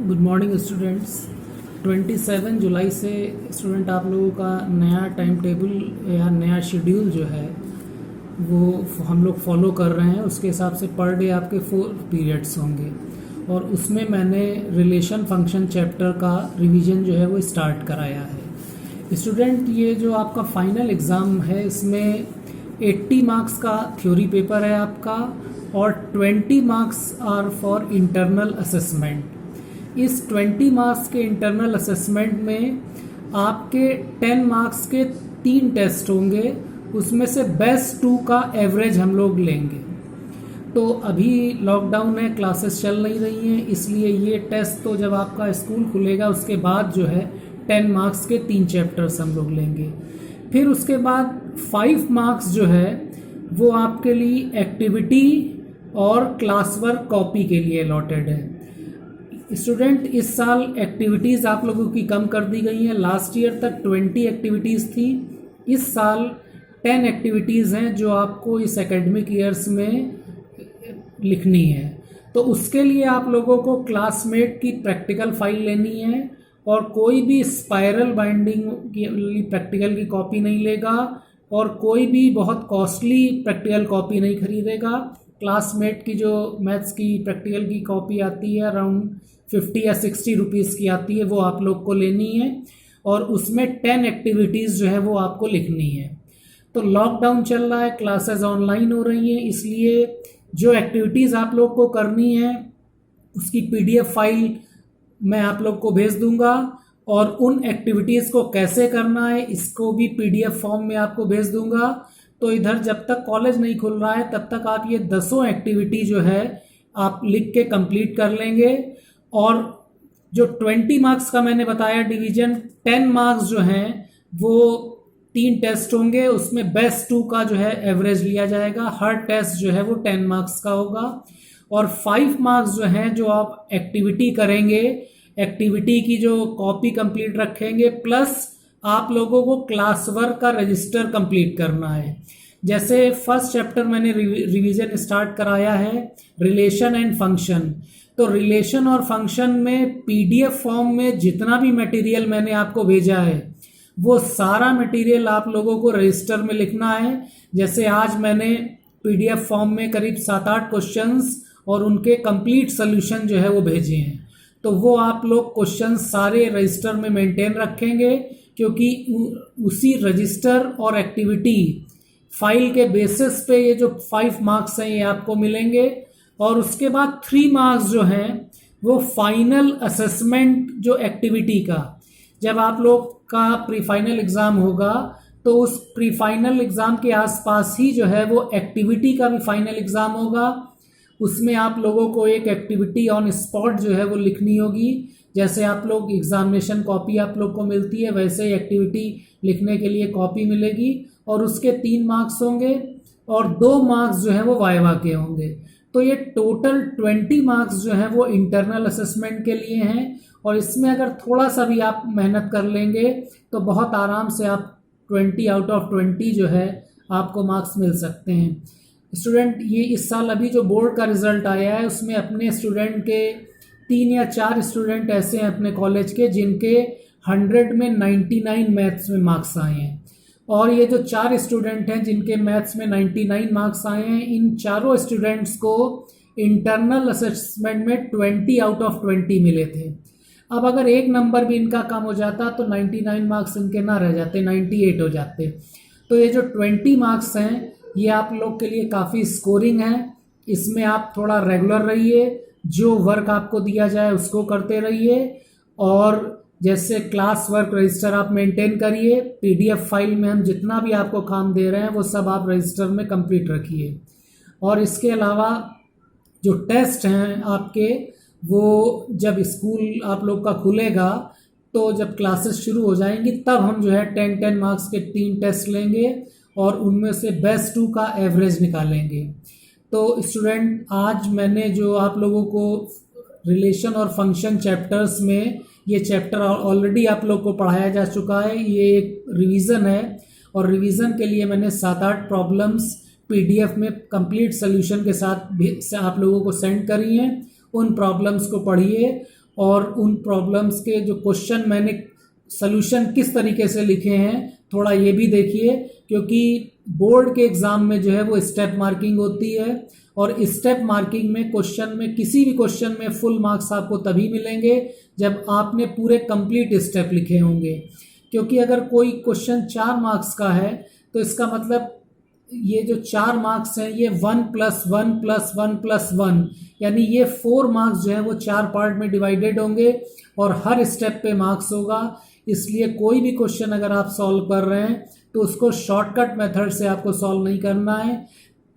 Good morning students. 27 जुलाई से student आप लोगों का नया टाइम टेबल या नया शेड्यूल जो है वो हम लोग फॉलो कर रहे हैं। उसके हिसाब से पर डे आपके 4 पीरियड्स होंगे और उसमें मैंने रिलेशन फंक्शन चैप्टर का रिवीजन जो है वो स्टार्ट कराया है। स्टूडेंट, ये जो आपका फाइनल एग्ज़ाम है इसमें 80 मार्क्स का थ्योरी पेपर है आपका और 20 marks are for internal assessment. इस 20 मार्क्स के इंटरनल असेसमेंट में आपके 10 मार्क्स के 3 टेस्ट होंगे, उसमें से बेस्ट 2 का एवरेज हम लोग लेंगे। तो अभी लॉकडाउन है, क्लासेस चल नहीं रही हैं, इसलिए ये टेस्ट तो जब आपका स्कूल खुलेगा उसके बाद जो है 10 मार्क्स के 3 चैप्टर्स हम लोग लेंगे। फिर उसके बाद 5 मार्क्स जो है वो आपके लिए एक्टिविटी और क्लास वर्क कॉपी के लिए अलॉटेड है। स्टूडेंट, इस साल एक्टिविटीज़ आप लोगों की कम कर दी गई हैं। लास्ट ईयर तक 20 एक्टिविटीज़ थी, इस साल 10 एक्टिविटीज़ हैं जो आपको इस एकेडमिक ईयर्स में लिखनी है। तो उसके लिए आप लोगों को क्लासमेट की प्रैक्टिकल फाइल लेनी है और कोई भी स्पाइरल बाइंडिंग की प्रैक्टिकल की कॉपी नहीं लेगा और कोई भी बहुत कॉस्टली प्रैक्टिकल कॉपी नहीं खरीदेगा। क्लासमेट की जो मैथ्स की प्रैक्टिकल की कॉपी आती है अराउंड 50 या 60 रुपीज़ की आती है, वो आप लोग को लेनी है और उसमें 10 एक्टिविटीज़ जो है वो आपको लिखनी है। तो लॉकडाउन चल रहा है, क्लासेस ऑनलाइन हो रही हैं, इसलिए जो एक्टिविटीज़ आप लोग को करनी है उसकी PDF फाइल मैं आप लोग को भेज दूंगा और उन एक्टिविटीज़ को कैसे करना है इसको भी PDF फॉर्म में आपको भेज दूंगा। तो इधर जब तक कॉलेज नहीं खुल रहा है तब तक आप ये 10 एक्टिविटी जो है आप लिख के कंप्लीट कर लेंगे। और जो 20 मार्क्स का मैंने बताया डिवीजन, 10 मार्क्स जो हैं वो 3 टेस्ट होंगे, उसमें बेस्ट 2 का जो है एवरेज लिया जाएगा। हर टेस्ट जो है वो 10 मार्क्स का होगा और 5 मार्क्स जो हैं जो आप एक्टिविटी करेंगे, एक्टिविटी की जो कॉपी कंप्लीट रखेंगे, प्लस आप लोगों को क्लास वर्क का रजिस्टर कंप्लीट करना है। जैसे फर्स्ट चैप्टर मैंने रिवीजन स्टार्ट कराया है रिलेशन एंड फंक्शन, तो रिलेशन और फंक्शन में PDF फॉर्म में जितना भी मटेरियल मैंने आपको भेजा है वो सारा मटेरियल आप लोगों को रजिस्टर में लिखना है। जैसे आज मैंने PDF फॉर्म में करीब 7-8 क्वेश्चंस और उनके कंप्लीट सोल्यूशन जो है वो भेजे हैं, तो वो आप लोग क्वेश्चन सारे रजिस्टर में मेंटेन रखेंगे क्योंकि उसी रजिस्टर और एक्टिविटी फाइल के बेसिस पे ये जो 5 मार्क्स हैं ये आपको मिलेंगे। और उसके बाद 3 मार्क्स जो हैं वो फाइनल असेसमेंट जो एक्टिविटी का, जब आप लोग का प्री फाइनल एग्ज़ाम होगा तो उस प्री फाइनल एग्ज़ाम के आसपास ही जो है वो एक्टिविटी का भी फाइनल एग्ज़ाम होगा। उसमें आप लोगों को एक एक्टिविटी ऑन स्पॉट जो है वो लिखनी होगी। जैसे आप लोग एग्जामिनेशन कॉपी आप लोग को मिलती है वैसे ही एक्टिविटी लिखने के लिए कॉपी मिलेगी और उसके 3 मार्क्स होंगे और 2 मार्क्स जो है वो वाइवा के होंगे। तो ये टोटल 20 मार्क्स जो है वो इंटरनल असेसमेंट के लिए हैं और इसमें अगर थोड़ा सा भी आप मेहनत कर लेंगे तो बहुत आराम से आप 20 आउट ऑफ 20 जो है आपको मार्क्स मिल सकते हैं। स्टूडेंट, ये इस साल अभी जो बोर्ड का रिजल्ट आया है उसमें अपने स्टूडेंट के 3 या 4 स्टूडेंट ऐसे हैं अपने कॉलेज के जिनके 100 में 99 मैथ्स में मार्क्स आए हैं और ये जो 4 स्टूडेंट हैं जिनके मैथ्स में 99 मार्क्स आए हैं, इन चारों स्टूडेंट्स को इंटरनल असेसमेंट में 20 आउट ऑफ 20 मिले थे। अब अगर एक नंबर भी इनका कम हो जाता तो 99 मार्क्स इनके ना रह जाते, 98 हो जाते। तो ये जो 20 मार्क्स हैं ये आप लोग के लिए काफ़ी स्कोरिंग है। इसमें आप थोड़ा रेगुलर रहिए, जो वर्क आपको दिया जाए उसको करते रहिए और जैसे क्लास वर्क रजिस्टर आप मेंटेन करिए। PDF फाइल में हम जितना भी आपको काम दे रहे हैं वो सब आप रजिस्टर में कंप्लीट रखिए। और इसके अलावा जो टेस्ट हैं आपके, वो जब स्कूल आप लोग का खुलेगा तो जब क्लासेस शुरू हो जाएंगी तब हम जो है 10-10 मार्क्स के 3 टेस्ट लेंगे और उनमें से बेस्ट 2 का एवरेज निकालेंगे। तो स्टूडेंट, आज मैंने जो आप लोगों को रिलेशन और फंक्शन चैप्टर्स में ये चैप्टर ऑलरेडी आप लोग को पढ़ाया जा चुका है, ये एक रिवीजन है और रिवीजन के लिए मैंने 7-8 प्रॉब्लम्स PDF में कंप्लीट सोल्यूशन के साथ आप लोगों को सेंड करी हैं। उन प्रॉब्लम्स को पढ़िए और उन प्रॉब्लम्स के जो क्वेश्चन मैंने सॉल्यूशन किस तरीके से लिखे हैं थोड़ा ये भी देखिए, क्योंकि बोर्ड के एग्जाम में जो है वो स्टेप मार्किंग होती है और स्टेप मार्किंग में क्वेश्चन में किसी भी क्वेश्चन में फुल मार्क्स आपको तभी मिलेंगे जब आपने पूरे कंप्लीट स्टेप लिखे होंगे। क्योंकि अगर कोई क्वेश्चन 4 मार्क्स का है तो इसका मतलब ये जो 4 मार्क्स हैं ये 1+1+1+1 यानी ये 4 मार्क्स जो है वो 4 पार्ट में डिवाइडेड होंगे और हर स्टेप पे मार्क्स होगा। इसलिए कोई भी क्वेश्चन अगर आप सॉल्व कर रहे हैं तो उसको शॉर्टकट मेथड से आपको सॉल्व नहीं करना है।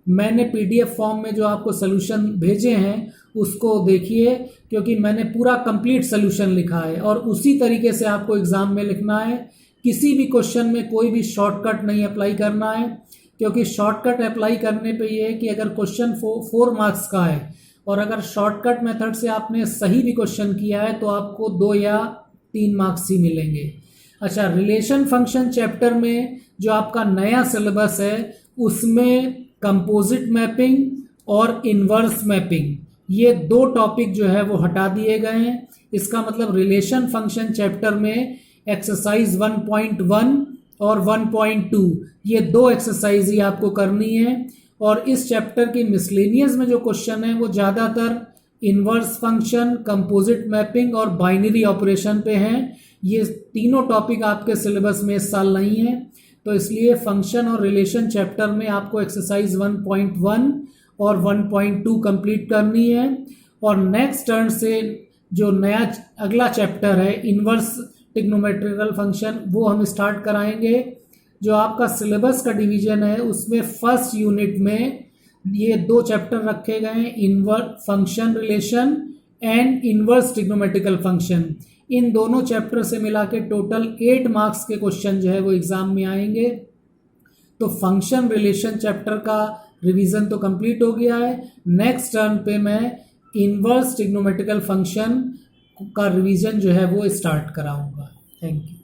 मैंने पीडीएफ फॉर्म में जो आपको सॉल्यूशन भेजे हैं उसको देखिए, क्योंकि मैंने पूरा कंप्लीट सॉल्यूशन लिखा है और उसी तरीके से आपको एग्जाम में लिखना है। किसी भी क्वेश्चन में कोई भी शॉर्टकट नहीं अप्लाई करना है, क्योंकि शॉर्टकट अप्लाई करने पे ये है कि अगर क्वेश्चन 4 मार्क्स का है और अगर शॉर्टकट मेथड से आपने सही भी क्वेश्चन किया है तो आपको 2 या 3 मार्क्स ही मिलेंगे। अच्छा, रिलेशन फंक्शन चैप्टर में जो आपका नया सिलेबस है उसमें कंपोजिट मैपिंग और इन्वर्स मैपिंग ये 2 टॉपिक जो है वो हटा दिए गए हैं। इसका मतलब रिलेशन फंक्शन चैप्टर में एक्सरसाइज 1.1 और 1.2 ये 2 एक्सरसाइज ही आपको करनी है और इस चैप्टर की मिसलेनियस में जो क्वेश्चन है वो ज़्यादातर इन्वर्स फंक्शन, कंपोजिट मैपिंग और बाइनरी ऑपरेशन पे हैं। ये तीनों टॉपिक आपके सिलेबस में इस साल नहीं है, तो इसलिए फंक्शन और रिलेशन चैप्टर में आपको एक्सरसाइज 1.1 और 1.2 कंप्लीट करनी है और नेक्स्ट टर्न से जो नया अगला चैप्टर है इन्वर्स ट्रिग्नोमेट्रिकल फंक्शन वो हम स्टार्ट कराएंगे। जो आपका सिलेबस का डिवीजन है उसमें फर्स्ट यूनिट में ये 2 चैप्टर रखे गए हैं, inverse function relation and inverse trigonometrical function. इन दोनों चैप्टर से मिला के टोटल 8 मार्क्स के क्वेश्चन जो है वो एग्जाम में आएंगे। तो फंक्शन रिलेशन चैप्टर का रिवीजन तो कंप्लीट हो गया है। नेक्स्ट टर्न पे मैं इन्वर्स ट्रिग्नोमेट्रिकल फंक्शन का रिवीजन जो है वो स्टार्ट कराऊंगा। Thank you.